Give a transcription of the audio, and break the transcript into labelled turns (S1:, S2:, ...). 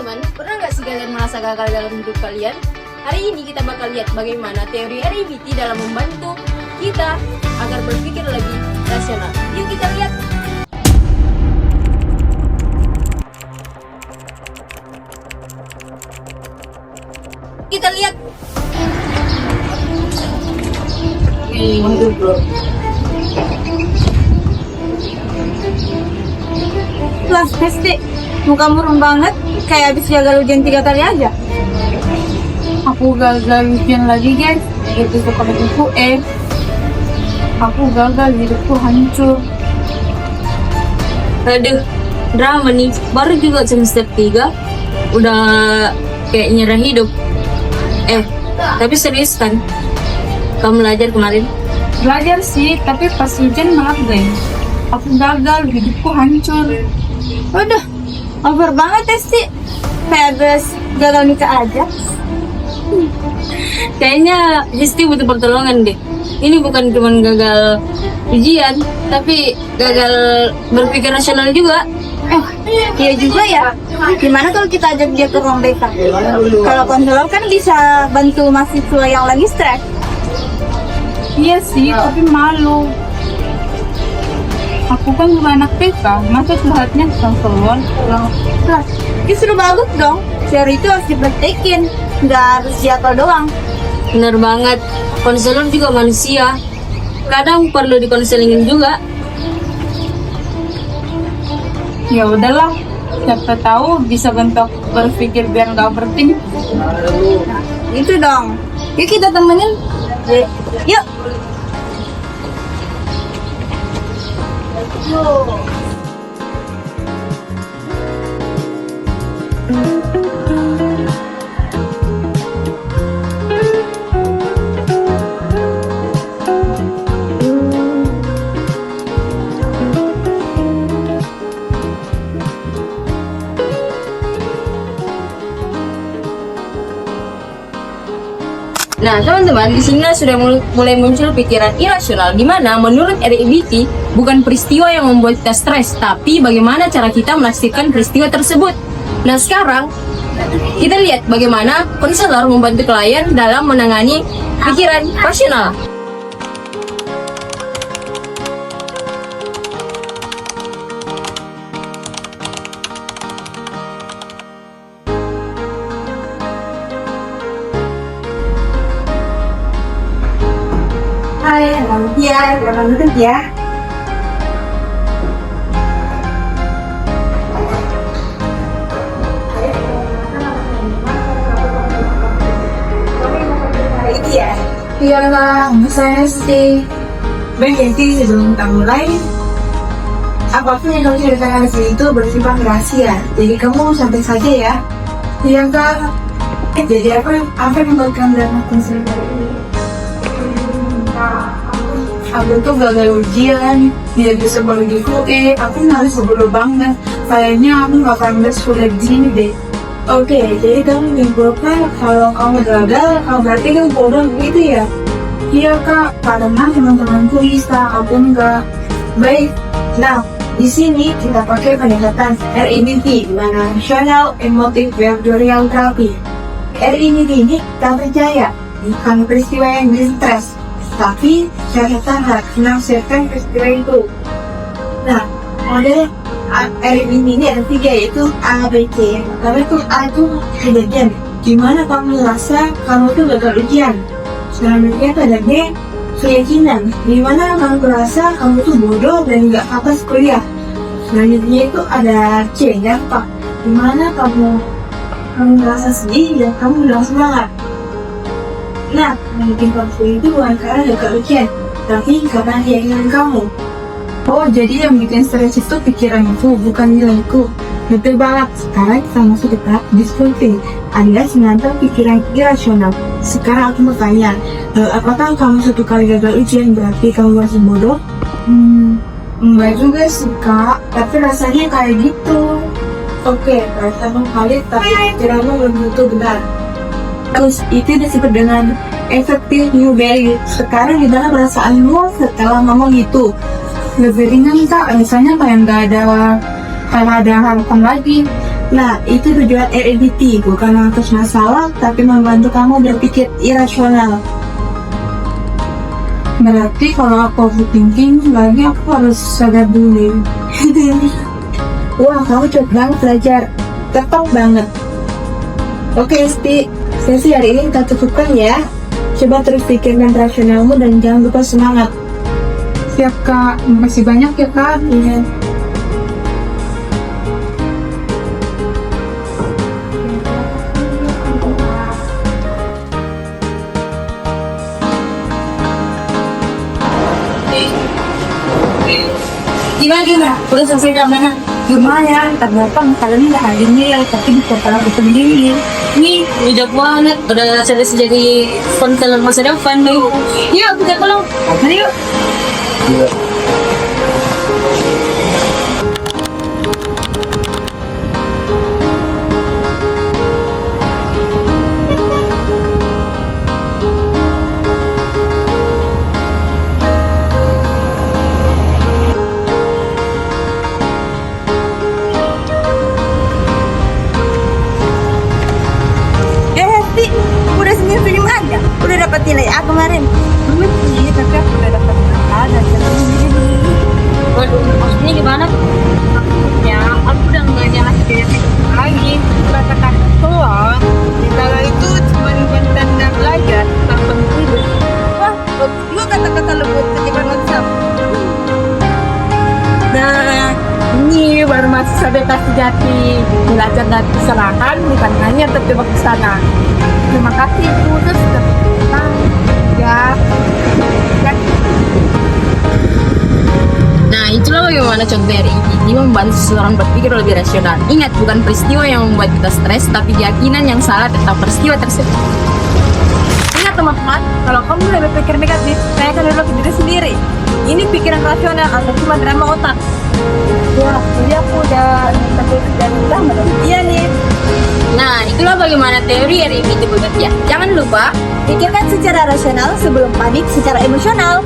S1: teman-teman, pernah nggak sih kalian merasa gagal dalam hidup kalian? Hari ini kita bakal lihat bagaimana teori RABT dalam membantu kita agar berpikir lebih rasional. Yuk kita lihat. Kita lihat.
S2: Kelas pasti muka murung banget, kayak habis gagal ujian 3 kali aja.
S3: Aku gagal ujian lagi guys, itu sekolah buku aku gagal, hidupku hancur.
S1: Aduh, drama nih. Baru juga semester 3 udah kayak nyerah hidup. Tapi serius kan? Kamu belajar kemarin?
S3: Belajar sih, tapi pas ujian malah guys, aku gagal, hidupku hancur.
S2: Waduh, over banget ya sih, kayak habis gagal nikah aja.
S1: Kayaknya Histi butuh pertolongan deh. Ini bukan cuma gagal ujian, tapi gagal berpikir rasional juga.
S2: Iya juga ya. Gimana kalau kita ajak dia ke ruang BK? Kalau konselor kan bisa bantu mahasiswa yang lagi stres.
S3: Iya sih, tapi malu. Aku kan juga anak PK, masa curhatnya konselor?
S2: Nah, justru bagus dong. Teori itu harus dipraktekin, nggak harus jatuh doang.
S1: Bener banget, konselor juga manusia. Kadang perlu dikonselingin juga.
S3: Ya udahlah, siapa tahu bisa bentuk berpikir biar nggak overthink.
S2: Itu dong. Yuk kita temenin. Yuk.
S1: Nah, teman-teman, di sini sudah mulai muncul pikiran irasional di mana menurut RABT bukan peristiwa yang membuat kita stres, tapi bagaimana cara kita menafsirkan peristiwa tersebut. Nah, sekarang kita lihat bagaimana konselor membantu klien dalam menangani pikiran rasional.
S2: Hai, selamat duduk ya.
S3: Iya lah, saya sih. Baik, jadi sebelum kita mulai, apapun yang kamu ceritakan di sini itu bersifat rahasia. Jadi kamu santai saja ya. Iya kak. Jadi apa yang membuat kamu dan aku sendiri ini? Aku tuh gagal ujian, tidak bisa bagi QE, aku harus bodoh banget. Kayaknya aku gak akan sekolah di sini deh. Oke, jadi kamu menyimpulkan kalau kamu gagal, kamu berarti kamu bodoh gitu ya? Iya kak, karena teman-temanku bisa, aku enggak. Baik, nah di sini kita pakai pendekatan RABT, di mana Rational Emotive Behavioral Therapy. RABT ini kita percaya bukan peristiwa yang bikin stres, tapi catatan harus menafsirkan peristiwa itu. Nah, model RABT ini ada 3, yaitu A, B, C. Tapi itu A itu kejadian gimana kamu merasa kamu tuh gagal ujian. Selanjutnya ada B, keyakinan dimana kamu merasa kamu tuh bodoh dan gak pantas kuliah. Selanjutnya itu ada C, dampak dimana kamu merasa sedih dan kamu bilang semangat. Nah, yang bikin kamu itu bukan karena gagal ujian, tapi karena keyakinan kamu. Oh, jadi yang bikin stres itu pikiranku, bukan nilaiku. Betul banget. Sekarang kita masuk ke tahap disfungsi, alias menantang pikiran irasional. Sekarang aku mau tanya, apakah kamu 1 kali gagal ujian berarti kamu masih bodoh? Enggak juga sih kak, tapi rasanya kayak gitu. Oke, perasaan kali tapi pikiranmu belum tentu benar. Terus itu disebut dengan effective new value. Sekarang gimana perasaanmu setelah ngomong itu? Lebih ringan kak, misalnya kayak nggak ada harapan lagi. Nah, itu tujuan REBT, bukan mengatas masalah, tapi membantu kamu berpikir irasional. Berarti kalau aku overthinking, lagi aku harus sadar dulu. Wah, kamu cepet banget belajar. Tepat banget. Oke, Sti. Sesi hari ini kita cukupkan ya. Coba terus pikirkan rasionalmu dan jangan lupa semangat. Siap, Kak. Makasih banyak ya, Kak. Iya.
S1: Gimana? Udah selesai gambarnya?
S2: Lumayan, ternyata masalahnya nggak ada nilai, tapi bisa terlalu pendingin.
S1: Nih, bijak banget. Udah selesai jadi konselor masa depan nih. Yuk, kita pulang. Mari yuk.
S2: Sti, udah senyum-senyum aja. Udah dapat nilai A kemarin. Belum sih, tapi aku udah dapat nilai A dan
S1: Waduh, maksudnya gimana?
S2: ya aku udah nggak nyala lagi. Katakan doang. Kalau itu cuma tanda belajar, tanpa hidup. Wah, bagus juga kata-kata lembut ketiban WhatsApp. Nah, ini baru mahasiswa bebas sejati, belajar dari kesalahan bukan hanya terjebak di sana. Terima kasih Bu sudah datang. Ya.
S1: Nah, itulah bagaimana contoh dari ini membantu seseorang berpikir lebih rasional. Ingat, bukan peristiwa yang membuat kita stres, tapi keyakinan yang salah tentang peristiwa tersebut.
S2: Ingat teman-teman, kalau kamu udah berpikir negatif, tanyakan dulu ke diri sendiri. Ini pikiran rasional atau cuma drama otak? Ya, jadi aku udah tapi dan drama. Iya nih.
S1: Nah, itulah bagaimana teori REBT bekerja. Jangan lupa,
S2: Pikirkan secara rasional sebelum panik secara emosional.